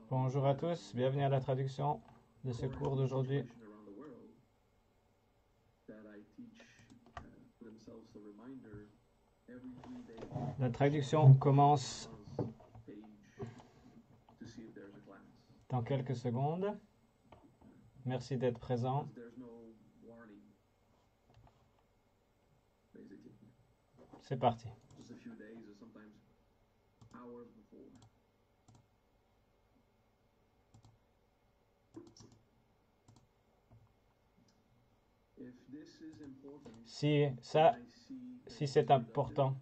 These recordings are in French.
Bonjour à tous, bienvenue à la traduction de ce cours d'aujourd'hui. La traduction commence dans quelques secondes. Merci d'être présent. C'est parti. Si c'est important,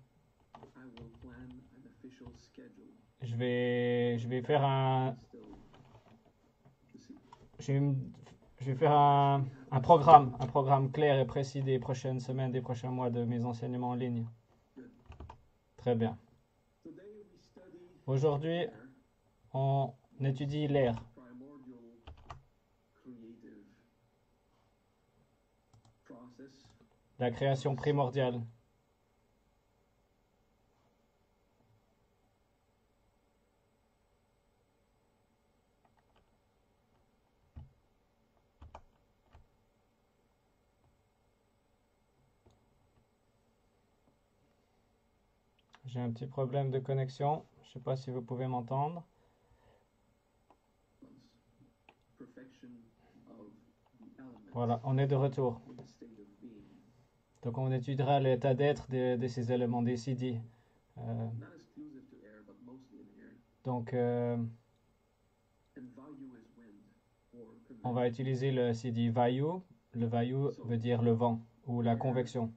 je vais faire un programme clair et précis des prochaines semaines, des prochains mois de mes enseignements en ligne. Très bien. Aujourd'hui, on étudie l'air. La création primordiale. J'ai un petit problème de connexion. Je ne sais pas si vous pouvez m'entendre. Voilà, on est de retour. Donc on étudiera l'état d'être de ces éléments des CD. Donc on va utiliser le CD Vayu. Le Vayu veut dire le vent ou la convection.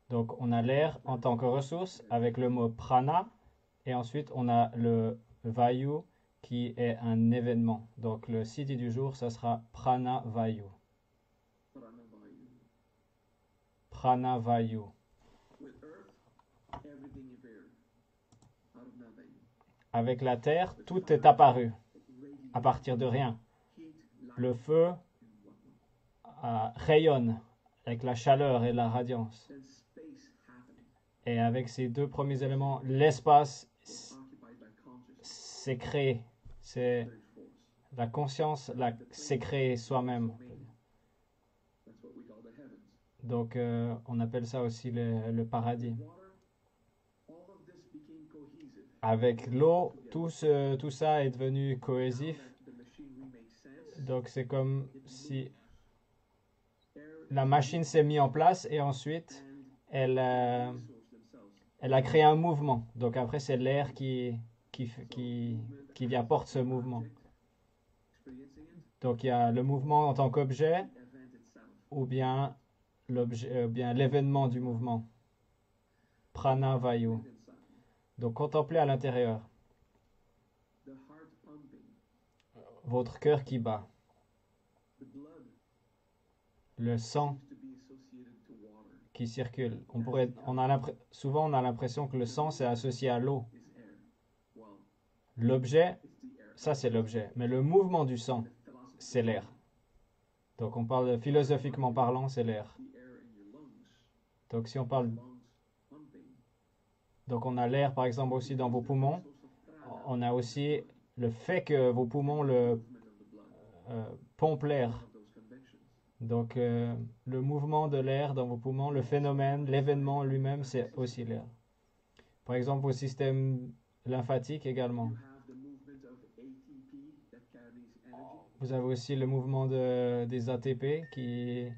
Donc on a l'air en tant que ressource avec le mot prana. Et ensuite on a le Vayu qui est un événement. Donc le CD du jour, ça sera Prana Vayu. Prana Vayu. Avec la terre, tout est apparu à partir de rien. Le feu rayonne avec la chaleur et la radiance. Et avec ces deux premiers éléments, l'espace s'est créé. C'est la conscience s'est créée soi-même. Donc on appelle ça aussi le paradis. Avec l'eau, tout ça est devenu cohésif. Donc c'est comme si la machine s'est mise en place et ensuite elle a créé un mouvement. Donc après c'est l'air qui apporte ce mouvement. Donc il y a le mouvement en tant qu'objet ou bien l'événement du mouvement. Prana Vayu. Donc contemplez à l'intérieur. Votre cœur qui bat. Le sang qui circule. Souvent on a l'impression que le sang c'est associé à l'eau. L'objet, ça c'est l'objet. Mais le mouvement du sang, c'est l'air. Donc on parle philosophiquement parlant, c'est l'air. Donc si on parle... Donc on a l'air par exemple aussi dans vos poumons. On a aussi le fait que vos poumons pompent l'air. Donc le mouvement de l'air dans vos poumons, le phénomène, l'événement lui-même, c'est aussi l'air. Par exemple au système lymphatique également. Vous avez aussi le mouvement des ATP qui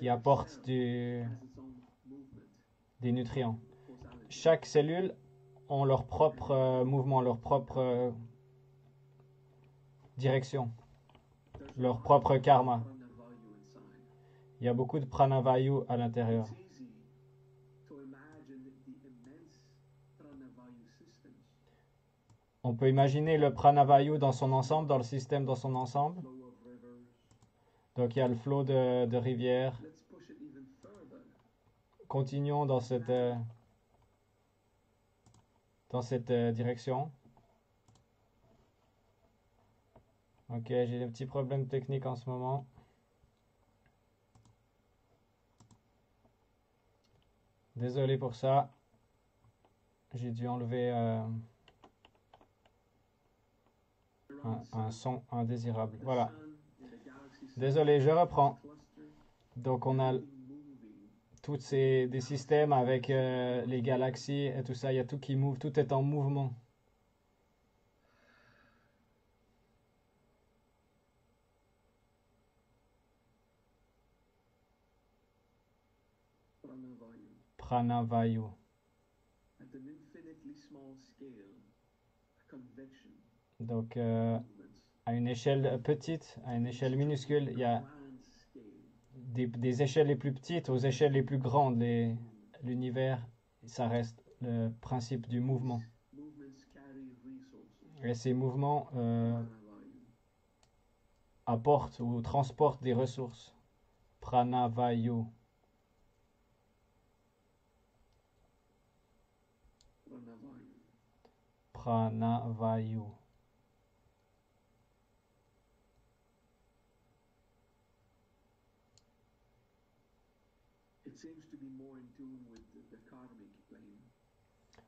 apportent des nutriments. Chaque cellule a leur propre mouvement, leur propre direction, leur propre karma. Il y a beaucoup de pranavayu à l'intérieur. On peut imaginer le pranavayu dans son ensemble, dans le système dans son ensemble. Donc il y a le flot de rivières. Continuons dans cette direction. Ok, j'ai des petits problèmes techniques en ce moment. Désolé pour ça. J'ai dû enlever un son indésirable. Voilà. Désolé, je reprends. Donc on a tous des systèmes avec les galaxies et tout ça. Il y a tout qui bouge, tout est en mouvement. Pranavayu. Donc à une échelle petite, à une échelle minuscule, il y a des échelles les plus petites aux échelles les plus grandes. L'univers, ça reste le principe du mouvement. Et ces mouvements apportent ou transportent des ressources. Pranavayu. Pranavayu.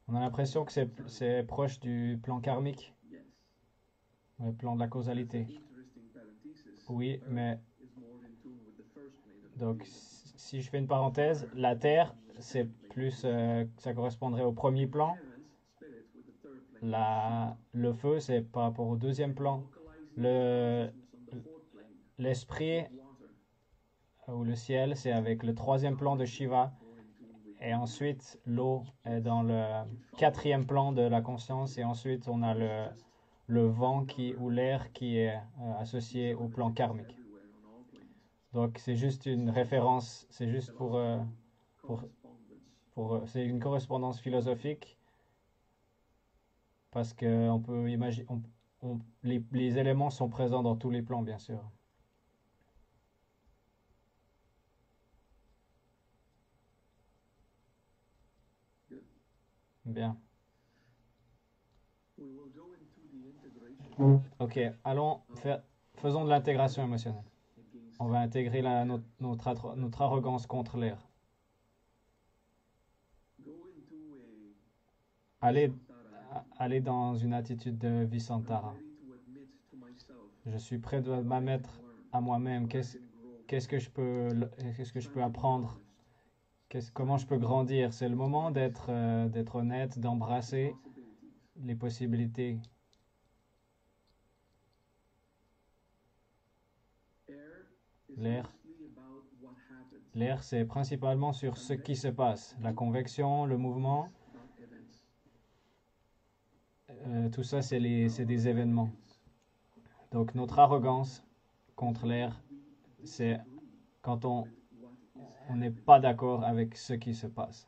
On a l'impression que c'est proche du plan karmique, le plan de la causalité. Oui, mais donc si je fais une parenthèse, la Terre, c'est plus, ça correspondrait au premier plan. Le feu, c'est par rapport au deuxième plan. L'esprit ou le ciel, c'est avec le troisième plan de Shiva. Et ensuite, l'eau est dans le quatrième plan de la conscience. Et ensuite, on a le vent ou l'air qui est associé au plan karmique. Donc, c'est juste une référence, c'est juste c'est une correspondance philosophique parce qu'on peut imaginer, les éléments sont présents dans tous les plans, bien sûr. Bien. Ok, faisons de l'intégration émotionnelle. On va intégrer notre arrogance contre l'air. Aller dans une attitude de Visantara. Je suis prêt de m'admettre à moi-même. Qu'est-ce que je peux apprendre? Comment je peux grandir? C'est le moment d'être honnête, d'embrasser les possibilités. L'air, c'est principalement sur ce qui se passe. La convection, le mouvement, tout ça, c'est des événements. Donc notre arrogance contre l'air, c'est quand on n'est pas d'accord avec ce qui se passe.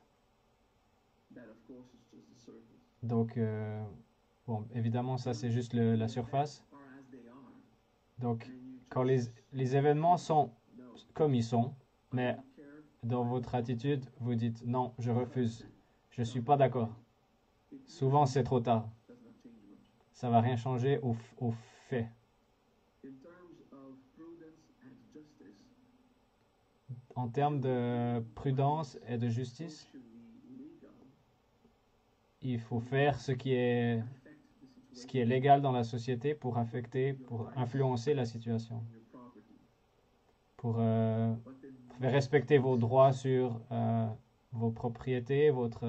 Donc, bon, évidemment, ça c'est juste la surface. Donc, quand les événements sont comme ils sont, mais dans votre attitude, vous dites non, je refuse, je ne suis pas d'accord. Souvent, c'est trop tard. Ça ne va rien changer au fait. En termes de prudence et de justice, il faut faire ce qui est légal dans la société pour influencer la situation, pour faire respecter vos droits sur vos propriétés, votre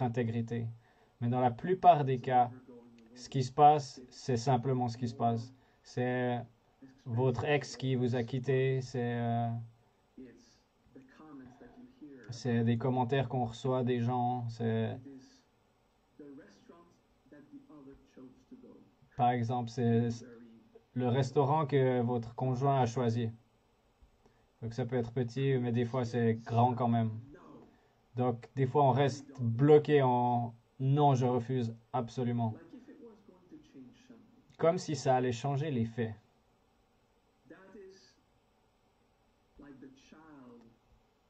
intégrité. Mais dans la plupart des cas, ce qui se passe, c'est simplement ce qui se passe. C'est votre ex qui vous a quitté, c'est des commentaires qu'on reçoit des gens, par exemple, c'est le restaurant que votre conjoint a choisi. Donc ça peut être petit, mais des fois c'est grand quand même. Donc des fois on reste bloqué en non, je refuse absolument. Comme si ça allait changer les faits.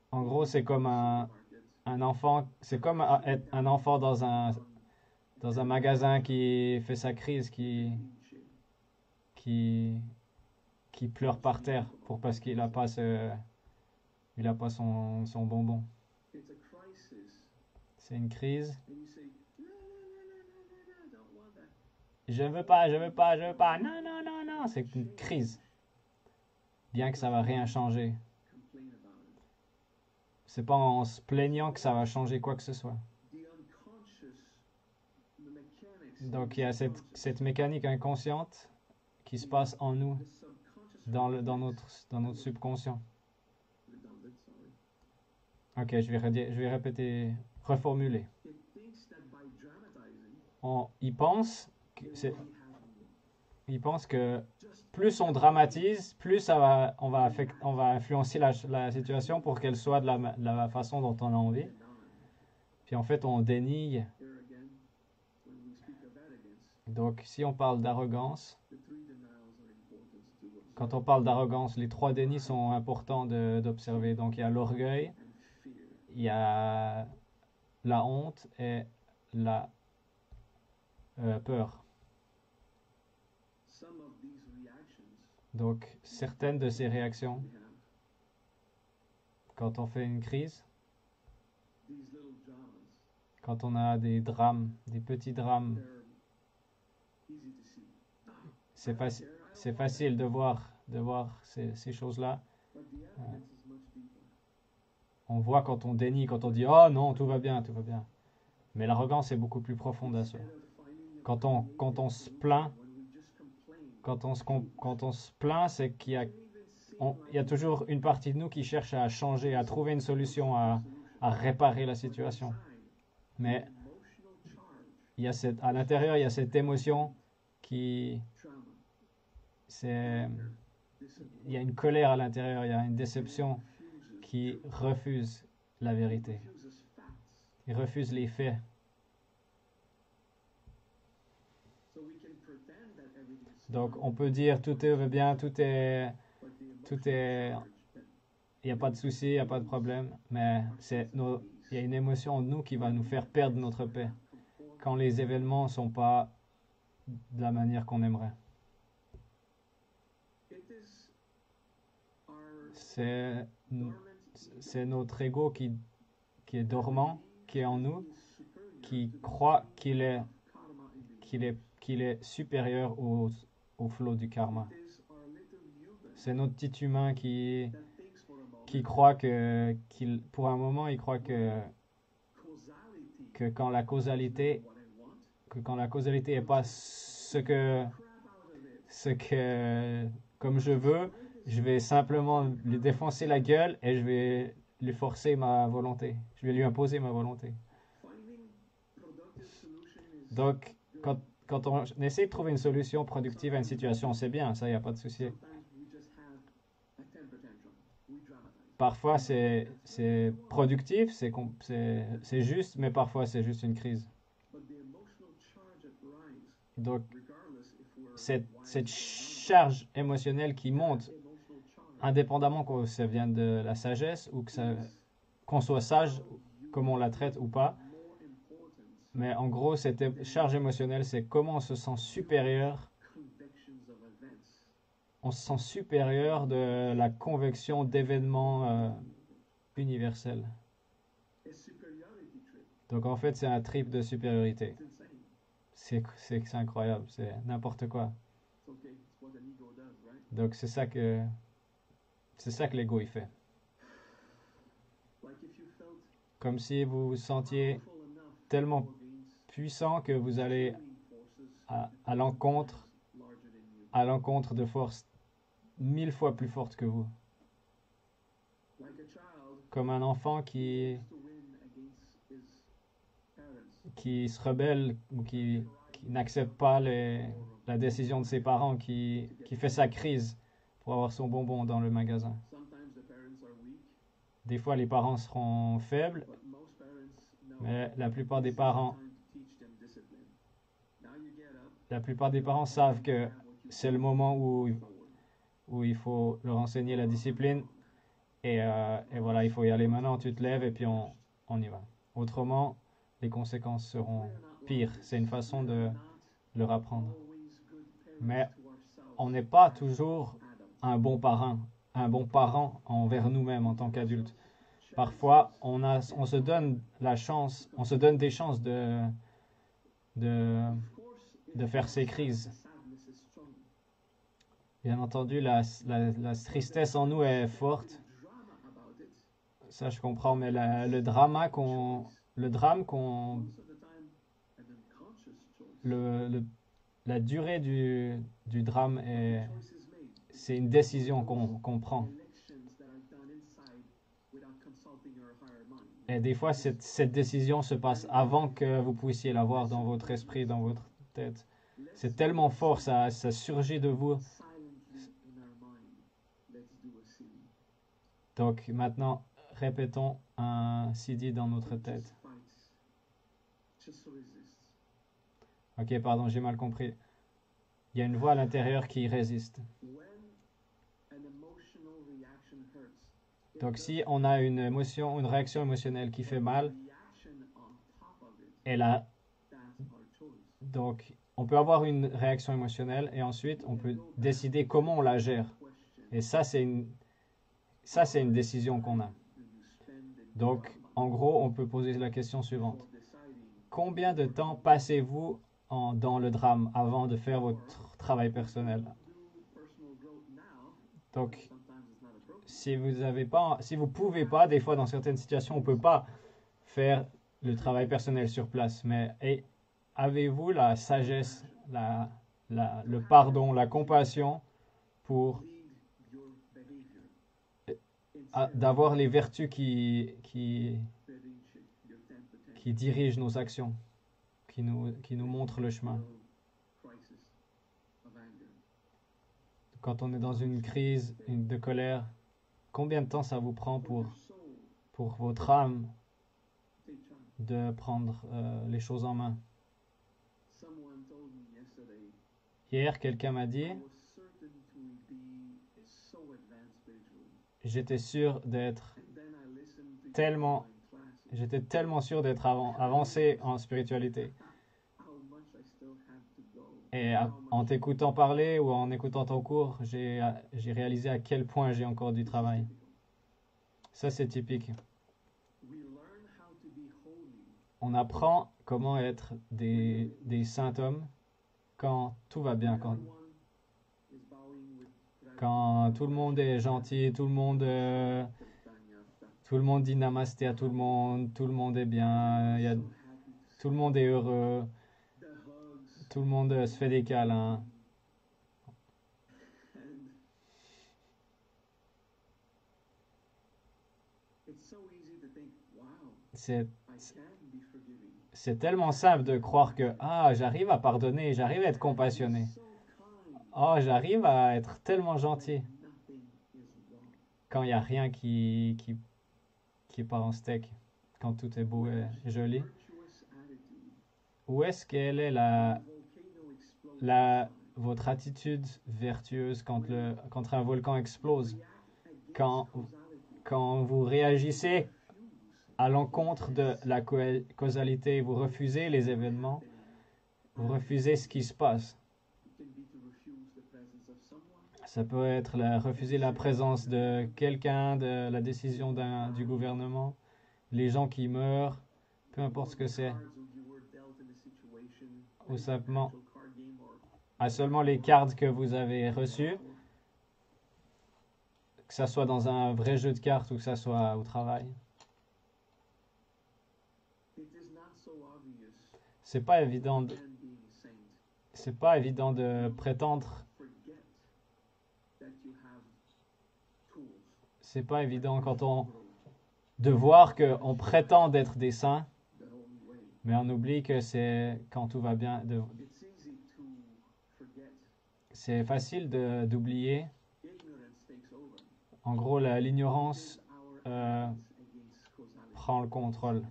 En gros, c'est comme un enfant, c'est comme être un enfant dans un magasin qui fait sa crise, qui pleure par terre parce qu'il n'a pas son bonbon. C'est une crise. and you say, no, no, no, no, no, no, no, I don't want that. Je veux pas, je veux pas, je veux pas. Non, non, non, non. C'est une crise. Bien que ça va rien changer. Complain about it. C'est pas en se plaignant que ça va changer quoi que ce soit. The unconscious, the mechanics, Donc il y a cette mécanique inconsciente qui se passe en nous, the subconscious dans notre subconscient. redundant, sorry. Ok, je vais répéter, reformuler. It thinks that by dramatizing, Il pense que it c'est, will be happy. il pense que Just plus on dramatise, plus on va influencer la situation pour qu'elle soit de la façon dont on a envie. deny. Puis en fait, on dénie. Here again, when we speak of arrogance, Donc si on parle d'arrogance, the three denials are important to observe. quand on parle d'arrogance, les trois dénis sont importants d'observer. Donc il y a l'orgueil, And fear. il y a la honte et la peur. Some of these reactions Donc certaines de ces réactions, we have, quand on fait une crise, these little dramas, quand on a des drames, des petits drames, they're easy to see. c'est I don't faci- care, I don't c'est want facile de voir ces choses-là. that. But the arrogance is much deeper. On voit quand on dénie, quand on dit oh non, tout va bien, tout va bien. Mais l'arrogance est beaucoup plus profonde à ça. Instead of finding a Quand on se plaint, when we just complain, quand on se plaint, c'est qu'il y a, it even seems il y a toujours une partie de nous qui cherche à changer, à trouver une solution, à réparer la situation. Mais emotional charge, il y a à l'intérieur, il y a cette émotion qui, trauma, il y a une colère à l'intérieur, il y a une déception refuses, qui refuse la vérité, refuses facts. qui refuse les faits. So we can pretend that everything's Donc fine, on peut dire tout va bien, but the emotional tout est, charge that il n'y a pas de souci, il n'y a pas de problème, mais il y a une émotion en nous qui va nous faire perdre notre paix quand les événements ne sont pas de la manière qu'on aimerait. it is our C'est dormant c'est notre ego qui est dormant, qui est en nous, superior qui croit karma in the qu'il est supérieur au flot du karma. It is our little human C'est notre petit humain that thinks for a moment qui croit pour un moment, il croit causality que quand la causalité, what I want, est pas crap out of it. comme je veux, je vais simplement lui défoncer la gueule et je vais lui forcer ma volonté. Je vais lui imposer ma volonté. Finding productive solution is Donc, quand on essaie de trouver une solution productive à une situation, c'est bien, ça, il n'y a pas de souci. sometimes we just have a temper tantrum. We dramatize. Parfois, c'est productif, c'est juste, mais parfois, c'est juste une crise. But the emotional charge that rise, Donc, regardless if we're cette charge émotionnelle qui monte, emotional charge, indépendamment que ça vienne de la sagesse ou qu'on soit sage, comme on la traite ou pas, more importance mais en gros, cette charge émotionnelle, c'est comment on se sent supérieur. convictions of events. On se sent supérieur de la convection d'événements universels. A superiority trip. Donc en fait, c'est un trip de supériorité. It's insane. C'est incroyable, c'est n'importe quoi. It's okay. It's what an ego does, right? Donc c'est ça que l'ego il fait. Like if you felt Comme si vous vous sentiez powerful enough tellement to go against puissant que vous allez healing forces à l'encontre larger than you. de forces 1000 fois plus fortes que vous. Like a child Comme un enfant qui wants to win against his parents. se rebelle ou qui n'accepte pas la décision de ses parents, qui fait sa crise pour avoir son bonbon dans le magasin. Sometimes the parents are weak, Des fois, les parents seront faibles, but most parents know mais la plupart des this is the parents, time to teach them discipline. Now you get up, savent que have what you c'est le moment forward. où il faut leur enseigner la discipline et voilà, il faut y aller maintenant, tu te lèves et puis on y va. Autrement, les conséquences seront pires. C'est une façon de leur apprendre. Always good parents Mais to ourselves on n'est pas as toujours adults. un bon parent envers nous-mêmes en tant qu'adultes. Parfois, on se donne la chance, on se donne des chances de faire ces crises. Bien entendu, la tristesse en nous est forte. Ça, je comprends, mais le drame la durée du drame c'est une décision qu'on prend. Et des fois, cette décision se passe avant que vous puissiez la voir dans votre esprit, dans votre tête. C'est tellement fort, ça surgit de vous. Donc maintenant, répétons un CD dans notre tête. Ok, pardon, j'ai mal compris. Il y a une voix à l'intérieur qui résiste. Donc si on a une réaction émotionnelle qui fait mal, donc on peut avoir une réaction émotionnelle et ensuite on peut décider comment on la gère. Et ça, c'est une décision qu'on a. Donc, en gros, on peut poser la question suivante. Combien de temps passez-vous dans le drame avant de faire votre travail personnel? Donc, si vous pouvez pas, des fois dans certaines situations, on peut pas faire le travail personnel sur place. Mais avez-vous la sagesse, le pardon, la compassion pour d'avoir les vertus qui dirigent nos actions, qui nous montrent le chemin? Quand on est dans une crise de colère, combien de temps ça vous prend pour votre âme de prendre les choses en main? Hier, quelqu'un m'a dit, j'étais tellement sûr d'être avancé en spiritualité. Et en t'écoutant parler ou en écoutant ton cours, j'ai réalisé à quel point j'ai encore du travail. Ça, c'est typique. On apprend comment être des saints hommes quand tout va bien, quand tout le monde est gentil, tout le monde dit namasté à tout le monde est bien, tout le monde est heureux, tout le monde se fait des câlins. C'est tellement simple de croire que j'arrive à pardonner, j'arrive à être compassionné. J'arrive à être tellement gentil quand il n'y a rien qui part en steak, quand tout est beau et joli. Où est-ce qu'elle est votre attitude vertueuse quand un volcan explose? Quand vous réagissez à l'encontre de la causalité, vous refusez les événements, vous refusez ce qui se passe. Ça peut être refuser la présence de quelqu'un, de la décision du gouvernement, les gens qui meurent, peu importe ce que c'est. Ou simplement à seulement les cartes que vous avez reçues, que ça soit dans un vrai jeu de cartes ou que ça soit au travail. C'est pas évident de prétendre. C'est pas évident de voir qu'on prétend d'être des saints, mais on oublie que c'est quand tout va bien. C'est facile d'oublier. En gros, l'ignorance prend le contrôle.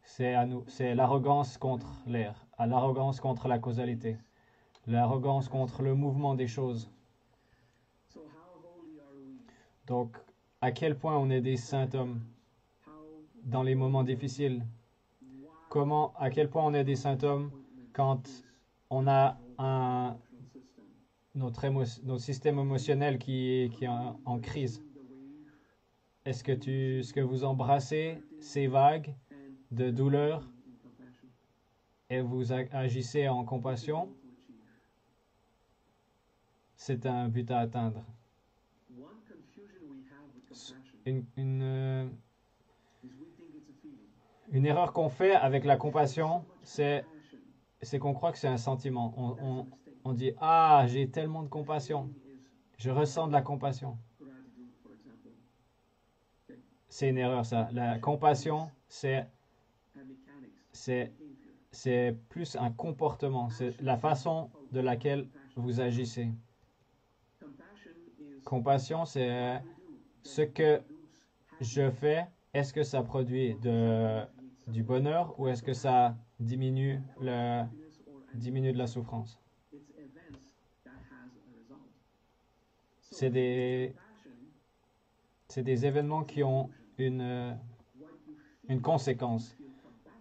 C'est l'arrogance contre l'arrogance contre la causalité, l'arrogance contre le mouvement des choses. Donc, à quel point on est des saints hommes dans les moments difficiles? À quel point on est des saints hommes quand on a notre système émotionnel qui est en crise? est-ce que vous embrassez ces vagues de douleur et vous agissez en compassion? C'est un but à atteindre. Une erreur qu'on fait avec la compassion, c'est qu'on croit que c'est un sentiment. On dit, ah, j'ai tellement de compassion. Je ressens de la compassion. C'est une erreur, ça. La compassion, c'est plus un comportement. C'est la façon de laquelle vous agissez. Compassion, c'est ce que je fais. Est-ce que ça produit du bonheur ou est-ce que ça diminue de la souffrance? C'est des événements qui ont une conséquence.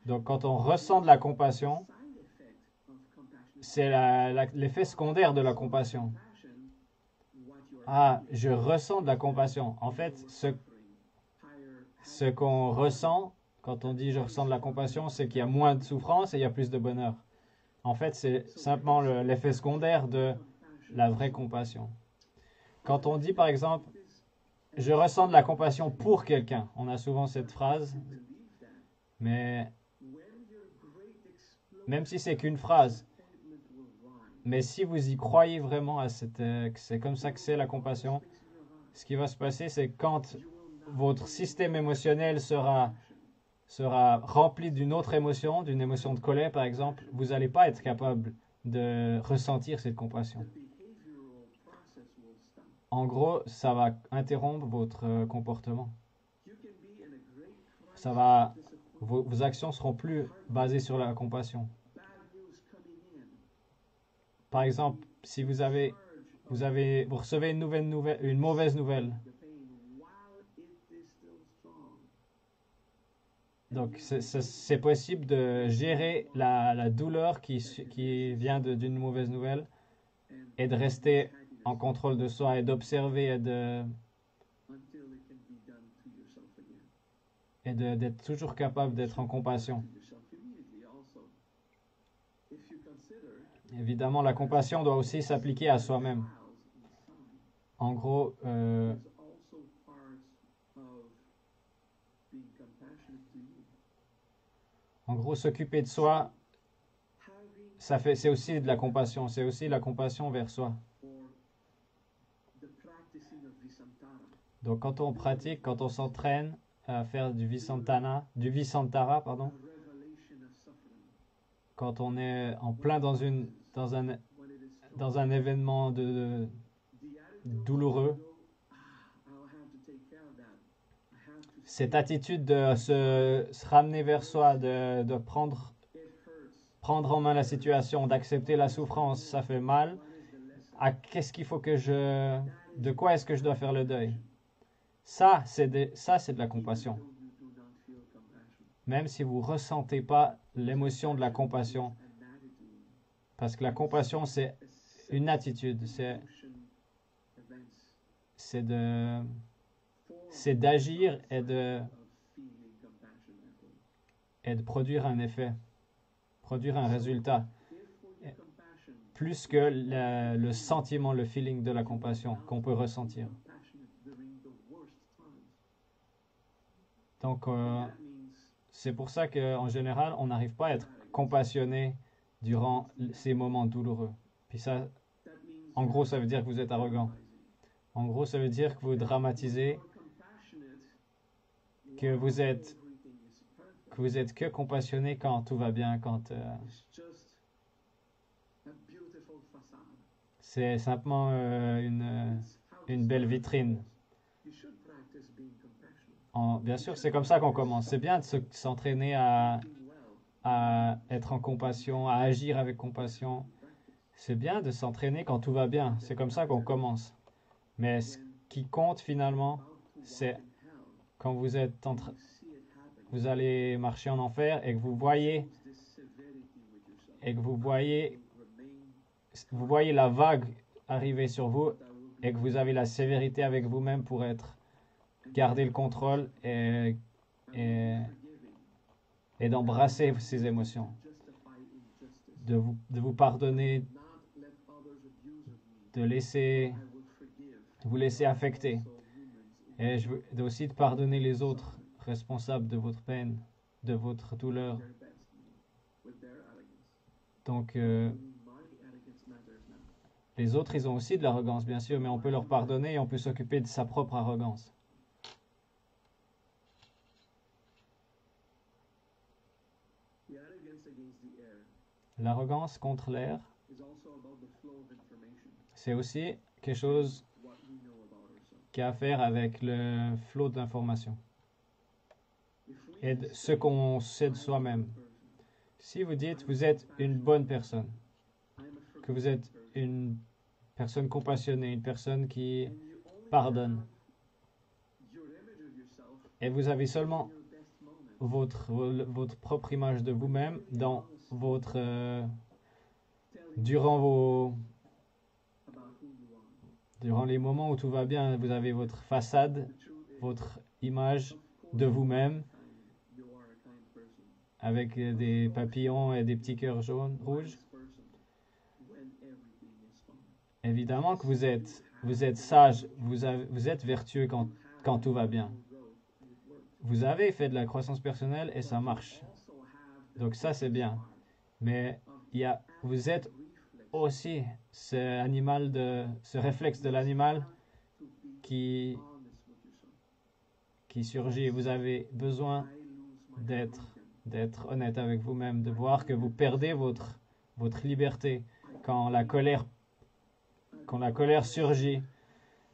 Donc, quand on ressent de la compassion, c'est l'effet secondaire de la compassion. Ah, je ressens de la compassion. En fait, ce qu'on ressent, quand on dit je ressens de la compassion, c'est qu'il y a moins de souffrance et il y a plus de bonheur. En fait, c'est simplement l'effet secondaire de la vraie compassion. Quand on dit, par exemple, je ressens de la compassion pour quelqu'un, on a souvent cette phrase, mais même si c'est qu'une phrase, mais si vous y croyez vraiment que c'est comme ça que c'est la compassion, ce qui va se passer, c'est quand votre système émotionnel sera rempli d'une autre émotion, d'une émotion de colère par exemple, vous n'allez pas être capable de ressentir cette compassion. En gros, ça va interrompre votre comportement. Vos actions seront plus basées sur la compassion. Par exemple, si vous recevez une mauvaise nouvelle. Donc, c'est possible de gérer la douleur qui vient d'une mauvaise nouvelle et de rester en contrôle de soi et d'observer et d'être toujours capable d'être en compassion. Évidemment, la compassion doit aussi s'appliquer à soi-même. En gros, s'occuper de soi, c'est aussi de la compassion. C'est aussi la compassion vers soi. Donc, quand on s'entraîne à faire du Visantara, pardon, quand on est en plein dans un événement douloureux, cette attitude de se ramener vers soi, de prendre en main la situation, d'accepter la souffrance, ça fait mal. De quoi est-ce que je dois faire le deuil? Ça, c'est de la compassion. Même si vous ne ressentez pas l'émotion de la compassion, parce que la compassion, c'est une attitude, c'est d'agir et de produire un effet, produire un résultat, plus que le sentiment, le feeling de la compassion qu'on peut ressentir. Donc, c'est pour ça qu'en général, on n'arrive pas à être compassionné durant ces moments douloureux. Puis ça, en gros, ça veut dire que vous êtes arrogant. En gros, ça veut dire que vous dramatisez, que vous êtes que compassionné quand tout va bien, quand c'est simplement une belle vitrine. Bien sûr, c'est comme ça qu'on commence. C'est bien de s'entraîner à être en compassion, à agir avec compassion. C'est bien de s'entraîner quand tout va bien. C'est comme ça qu'on commence. Mais ce qui compte finalement, c'est quand vous allez marcher en enfer et que vous voyez la vague arriver sur vous et que vous avez la sévérité avec vous-même pour être garder le contrôle et d'embrasser ces émotions, de vous pardonner, de vous laisser affecter, et aussi de pardonner les autres responsables de votre peine, de votre douleur. Donc, les autres, ils ont aussi de l'arrogance, bien sûr, mais on peut leur pardonner et on peut s'occuper de sa propre arrogance. L'arrogance contre l'air, c'est aussi quelque chose qui a à faire avec le flot d'informations et de ce qu'on sait de soi-même. Si vous dites vous êtes une bonne personne, que vous êtes une personne compassionnée, une personne qui pardonne, et vous avez seulement votre propre image de vous-même dans durant les moments où tout va bien, vous avez votre façade, votre image de vous-même avec des papillons et des petits cœurs rouges. Évidemment que vous êtes sage, vous êtes vertueux quand tout va bien. Vous avez fait de la croissance personnelle et ça marche. Donc ça, c'est bien. Mais vous êtes aussi ce réflexe de l'animal qui surgit. Vous avez besoin d'être honnête avec vous-même, de voir que vous perdez votre liberté quand la colère surgit,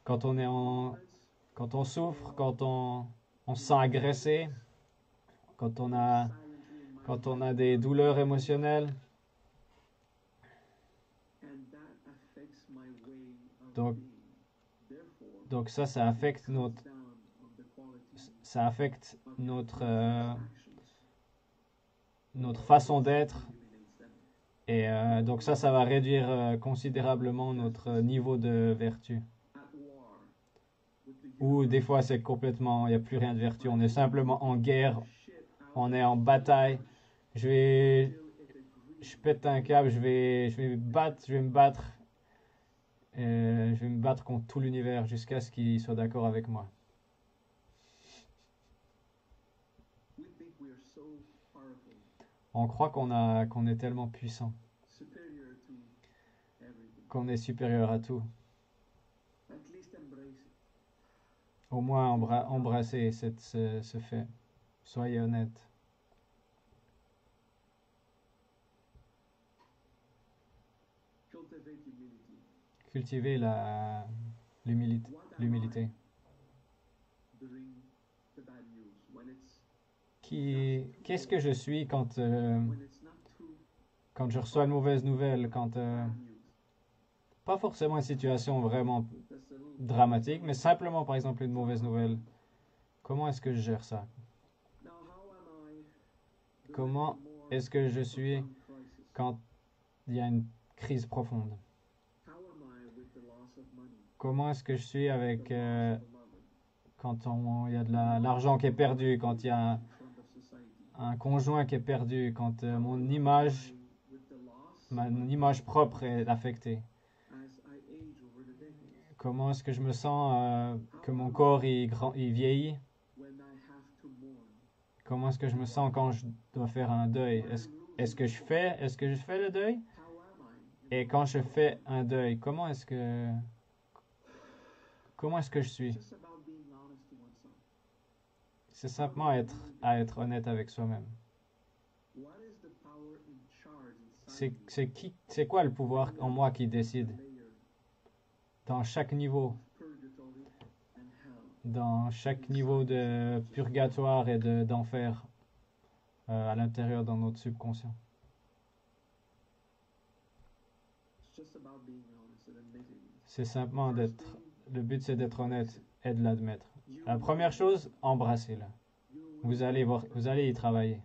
quand on souffre, quand on se sent agressé, quand on a des douleurs émotionnelles. Donc ça affecte notre façon d'être. Et donc ça va réduire considérablement notre niveau de vertu. Ou des fois c'est complètement, il n'y a plus rien de vertu. On est simplement en guerre, on est en bataille. Je pète un câble, je vais me battre. Je vais me battre contre tout l'univers jusqu'à ce qu'il soit d'accord avec moi. On croit qu'on est tellement puissant, qu'on est supérieur à tout. Au moins embrassez ce fait. Soyez honnête. Cultivez l'humilité. Qu'est-ce que je suis quand je reçois une mauvaise nouvelle, pas forcément une situation vraiment dramatique, mais simplement par exemple une mauvaise nouvelle. Comment est-ce que je gère ça? Comment est-ce que je suis quand il y a une crise profonde? Comment est-ce que je suis avec quand il y a de l'argent qui est perdu, quand il y a un conjoint qui est perdu, quand mon image propre est affectée? Comment est-ce que je me sens que mon corps il vieillit? Comment est-ce que je me sens quand je dois faire un deuil? Est-ce que je fais le deuil? Et quand je fais un deuil, comment est-ce que je suis? C'est simplement à être honnête avec soi-même. C'est quoi le pouvoir en moi qui décide? Dans chaque niveau de purgatoire et d'enfer à l'intérieur dans notre subconscient. C'est simplement le but c'est d'être honnête et de l'admettre. La première chose, embrassez-le. Vous allez y travailler.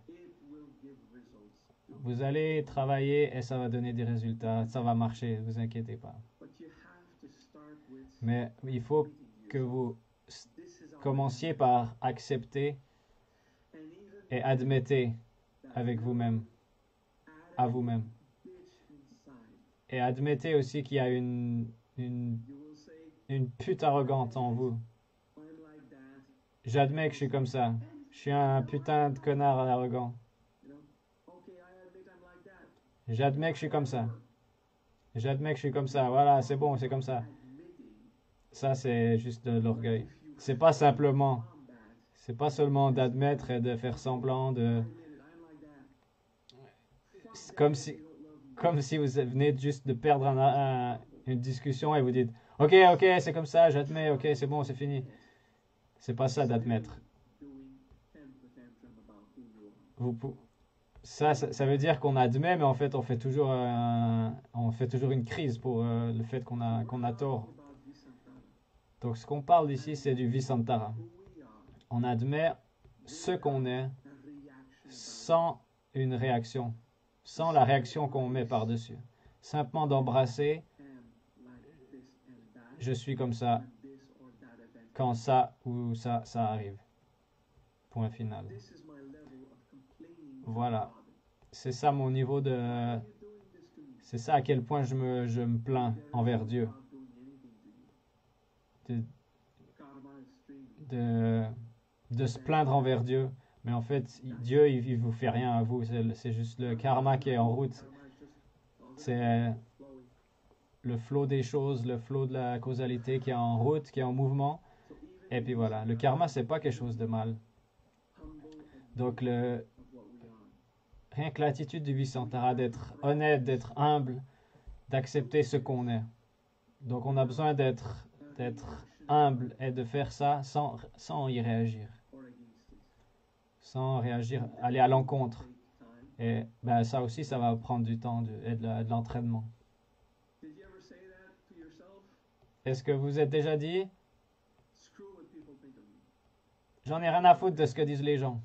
Vous allez travailler et ça va donner des résultats. Ça va marcher, ne vous inquiétez pas. Mais il faut que vous commenciez par accepter et admettez avec vous-même, à vous-même. Et admettez aussi qu'il y a une pute arrogante en vous. J'admets que je suis comme ça. Je suis un putain de connard arrogant. J'admets que je suis comme ça. J'admets que je suis comme ça. Voilà, c'est bon, c'est comme ça. Ça, c'est juste de l'orgueil. C'est pas simplement. C'est pas seulement d'admettre et de faire semblant de. C'est comme si vous venez juste de perdre une discussion et vous dites ok, c'est comme ça, j'admets, ok, c'est bon, c'est fini. C'est pas ça d'admettre. Ça veut dire qu'on admet, mais en fait, on fait toujours une crise pour le fait qu'on a tort. Donc, ce qu'on parle ici, c'est du Visantara. On admet ce qu'on est sans une réaction, sans la réaction qu'on met par-dessus. Simplement d'embrasser, je suis comme ça, quand ça ou ça arrive. Point final. Voilà. C'est ça mon niveau de... C'est ça à quel point je me plains envers Dieu. De se plaindre envers Dieu. Mais en fait, Dieu, il vous fait rien à vous. C'est juste le karma qui est en route. C'est le flot des choses, le flot de la causalité qui est en route, qui est en mouvement. Et puis voilà. Le karma, c'est pas quelque chose de mal. Donc, rien que l'attitude du Visantara, d'être honnête, d'être humble, d'accepter ce qu'on est. Donc, on a besoin d'être humble et de faire ça sans y réagir. Sans réagir, aller à l'encontre. Et ben, ça aussi, ça va prendre du temps et de l'entraînement. Est-ce que vous êtes déjà dit j'en ai rien à foutre de ce que disent les gens?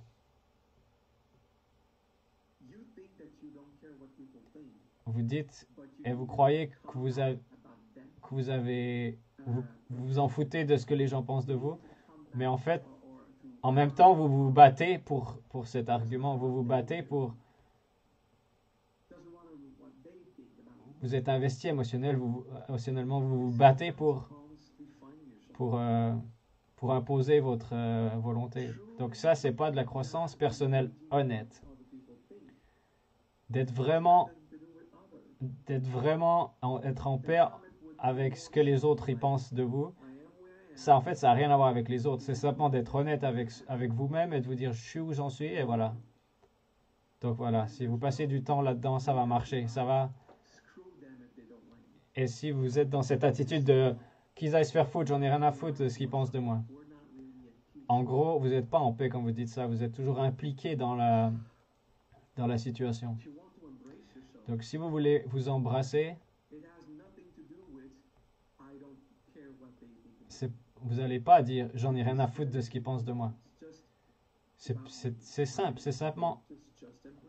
Vous dites et vous croyez que vous vous en foutez de ce que les gens pensent de vous, mais en fait, en même temps, vous vous battez pour cet argument, vous vous battez pour... Vous êtes investi émotionnellement, vous vous battez pour imposer votre volonté. Donc ça, c'est pas de la croissance personnelle honnête. Être en paix avec ce que les autres y pensent de vous, ça en fait, ça n'a rien à voir avec les autres. C'est simplement d'être honnête avec vous-même et de vous dire je suis où j'en suis et voilà. Donc voilà, si vous passez du temps là-dedans, ça va marcher, ça va. Et si vous êtes dans cette attitude de qu'ils aillent se faire foutre, j'en ai rien à foutre de ce qu'ils pensent de moi. En gros, vous n'êtes pas en paix quand vous dites ça, vous êtes toujours impliqué dans la situation. Donc si vous voulez vous embrasser, vous n'allez pas dire j'en ai rien à foutre de ce qu'ils pensent de moi. C'est simple, c'est simplement,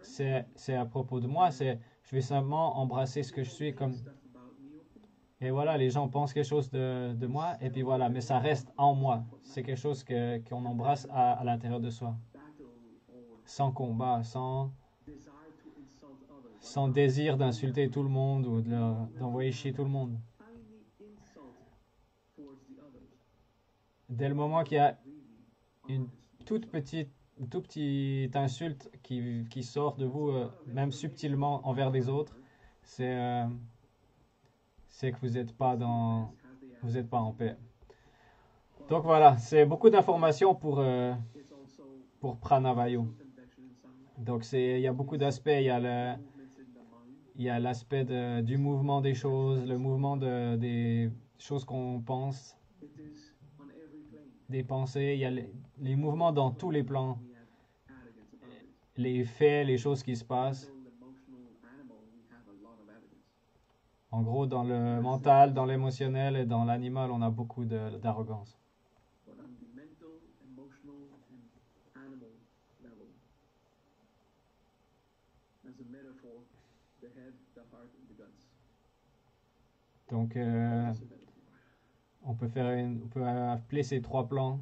c'est à propos de moi, je vais simplement embrasser ce que je suis comme... Et voilà, les gens pensent quelque chose de moi, et puis voilà, mais ça reste en moi. C'est quelque chose qu'on embrasse à l'intérieur de soi. Sans combat, sans désir d'insulter tout le monde ou d'envoyer chier tout le monde. Dès le moment qu'il y a une tout petite insulte qui sort de vous, même subtilement envers les autres, c'est que vous n'êtes pas en paix. Donc voilà, c'est beaucoup d'informations pour Pranavayu. Donc il y a beaucoup d'aspects. Il y a l'aspect du mouvement des choses, le mouvement des choses qu'on pense, des pensées. Il y a les mouvements dans tous les plans, les faits, les choses qui se passent. En gros, dans le mental, dans l'émotionnel et dans l'animal, on a beaucoup d'arrogance. Donc, on peut appeler ces trois plans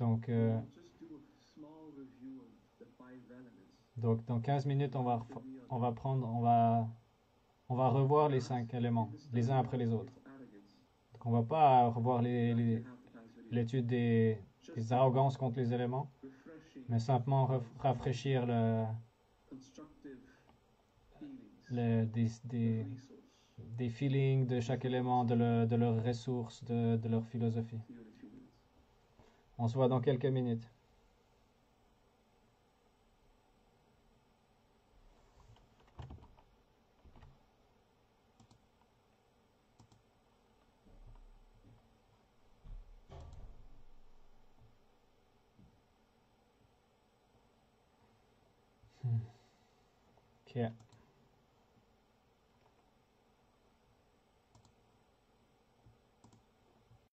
Donc, We'll just do a small review of the 5 elements. donc dans 15 minutes, on va revoir les 5 éléments, les uns après les autres. Donc, on va pas revoir l'étude des arrogances contre les éléments, mais simplement rafraîchir des feelings de chaque élément, de leurs ressources, de leur philosophie. On se voit dans quelques minutes. Okay.